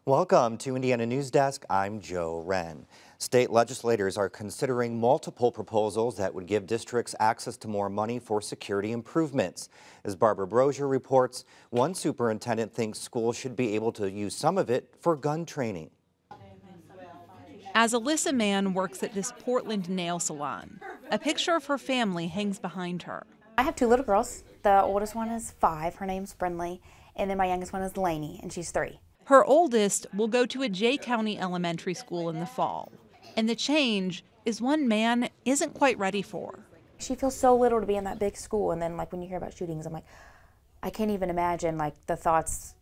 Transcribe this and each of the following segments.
Welcome to Indiana News Desk. I'm Joe Wren. State legislators are considering multiple proposals that would give districts access to more money for security improvements. As Barbara Brozier reports, one superintendent thinks schools should be able to use some of it for gun training. As Alyssa Mann works at this Portland nail salon, a picture of her family hangs behind her. I have two little girls. The oldest one is 5, her name's Brindley, and then my youngest one is Lainey, and she's 3. Her oldest will go to a Jay County elementary school in the fall. And the change is one Mann isn't quite ready for. She feels so little to be in that big school, and then like when you hear about shootings, I'm like, I can't even imagine like the thoughts,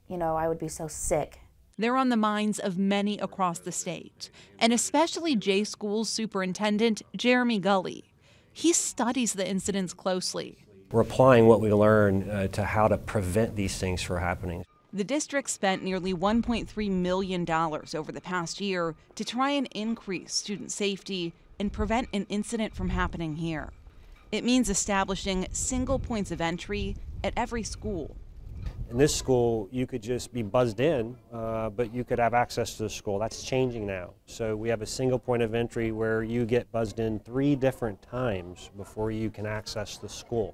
I would be so sick. They're on the minds of many across the state, and especially Jay School's superintendent, Jeremy Gully. He studies the incidents closely. We're applying what we learn to how to prevent these things from happening. The district spent nearly $1.3 million over the past year to try and increase student safety and prevent an incident from happening here. It means establishing single points of entry at every school. In this school, you could just be buzzed in, but you could have access to the school. That's changing now. So we have a single point of entry where you get buzzed in 3 different times before you can access the school.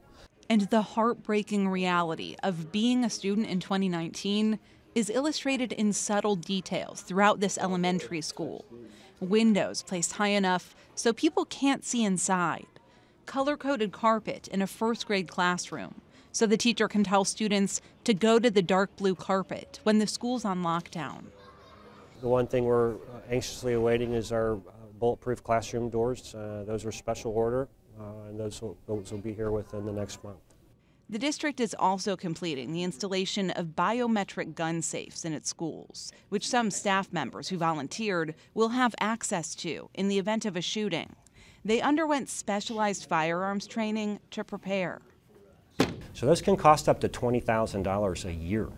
And the heartbreaking reality of being a student in 2019 is illustrated in subtle details throughout this elementary school. Windows placed high enough so people can't see inside. Color-coded carpet in a first-grade classroom so the teacher can tell students to go to the dark blue carpet when the school's on lockdown. The one thing we're anxiously awaiting is our bulletproof classroom doors. Those are special order. And those will be here within the next month. The district is also completing the installation of biometric gun safes in its schools, which some staff members who volunteered will have access to in the event of a shooting. They underwent specialized firearms training to prepare. So those can cost up to $20,000 a year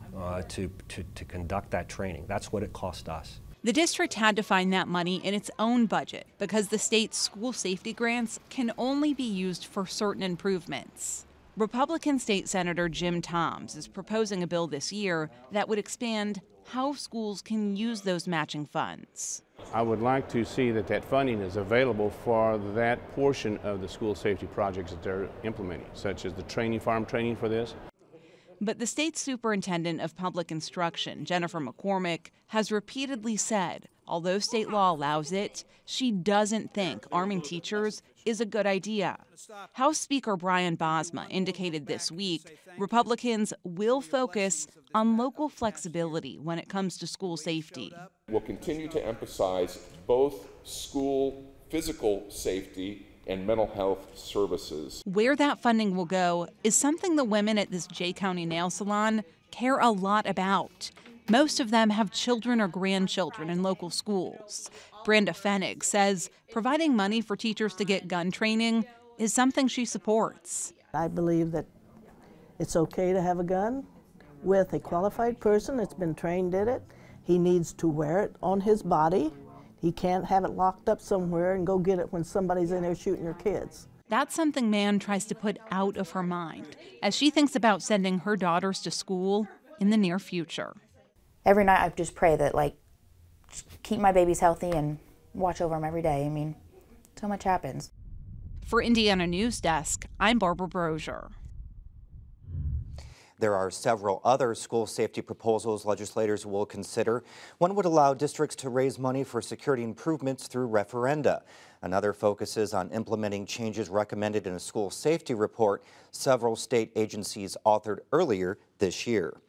to conduct that training. That's what it cost us. The district had to find that money in its own budget because the state's school safety grants can only be used for certain improvements. Republican State Senator Jim Toms is proposing a bill this year that would expand how schools can use those matching funds. I would like to see that funding is available for that portion of the school safety projects that they're implementing, such as the farm training for this. But the state superintendent of public instruction, Jennifer McCormick, has repeatedly said, although state law allows it, she doesn't think arming teachers is a good idea. House Speaker Brian Bosma indicated this week Republicans will focus on local flexibility when it comes to school safety. We'll continue to emphasize both school physical safety and mental health services. Where that funding will go is something the women at this Jay County nail salon care a lot about. Most of them have children or grandchildren in local schools. Brenda Fenig says providing money for teachers to get gun training is something she supports. I believe that it's okay to have a gun with a qualified person that's been trained in it. He needs to wear it on his body. He can't have it locked up somewhere and go get it when somebody's in there shooting your kids. That's something Mann tries to put out of her mind as she thinks about sending her daughters to school in the near future. Every night I just pray that keep my babies healthy and watch over them every day. I mean, so much happens. For Indiana News Desk, I'm Barbara Brozier. There are several other school safety proposals legislators will consider. One would allow districts to raise money for security improvements through referenda. Another focuses on implementing changes recommended in a school safety report several state agencies authored earlier this year.